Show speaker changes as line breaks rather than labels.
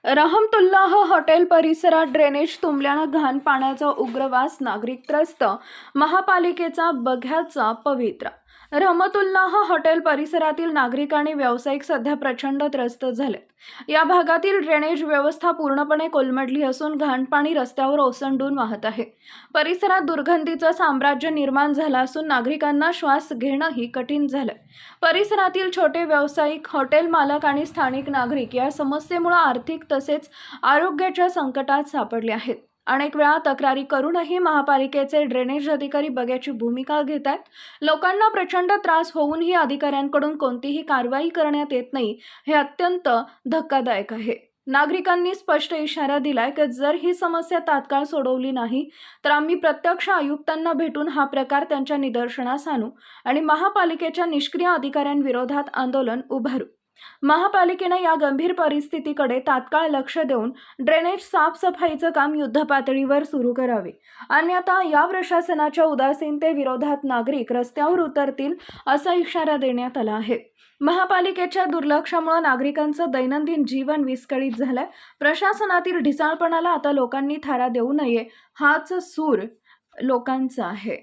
रहमतुल्लाह हॉटेल परिसरात ड्रेनेज तुंबल्यानं घाण पाण्याचा उग्र वास, नागरिक त्रस्त, महापालिकेचा बघ्याचा पवित्रा। रहमतुल्लाह हॉटेल परिसरातील नागरिक आणि व्यावसायिक सध्या प्रचंड त्रस्त झालेत। या भागातील ड्रेनेज व्यवस्था पूर्णपणे कोलमडली असून घाण पाणी रस्त्यावर ओसंडून वाहत आहे। परिसरात दुर्गंधीचं साम्राज्य निर्माण झालं असून नागरिकांना श्वास घेणंही कठीण झालंय। परिसरातील छोटे व्यावसायिक, हॉटेल मालक आणि स्थानिक नागरिक या समस्येमुळे आर्थिक तसेच आरोग्याच्या संकटात सापडले आहेत। अनेक वेळा तक्रारी करूनही महापालिकेचे ड्रेनेज अधिकारी बघ्याची भूमिका घेत आहेत। लोकांना प्रचंड त्रास होऊनही अधिकाऱ्यांकडून कोणतीही कारवाई करण्यात येत नाही, हे अत्यंत धक्कादायक आहे। नागरिकांनी स्पष्ट इशारा दिलाय की जर ही समस्या तात्काळ सोडवली नाही तर आम्ही प्रत्यक्ष आयुक्तांना भेटून हा प्रकार त्यांच्या निदर्शनास आणू आणि महापालिकेच्या निष्क्रिय अधिकाऱ्यांविरोधात आंदोलन उभारू। महापालिकेने या गंभीर परिस्थितीकडे तात्काळ लक्ष देऊन ड्रेनेज साफसफाईचं काम युद्धपातळीवर सुरू करावे, अन्यथा या प्रशासनाच्या उदासीनतेविरोधात नागरिक रस्त्यावर उतरतील असा इशारा देण्यात आला आहे। महापालिकेच्या दुर्लक्षामुळे नागरिकांचं दैनंदिन जीवन विस्कळीत झालंय। प्रशासनातील ढिसाळपणाला आता लोकांनी थारा देऊ नये हाच सूर लोकांचा आहे।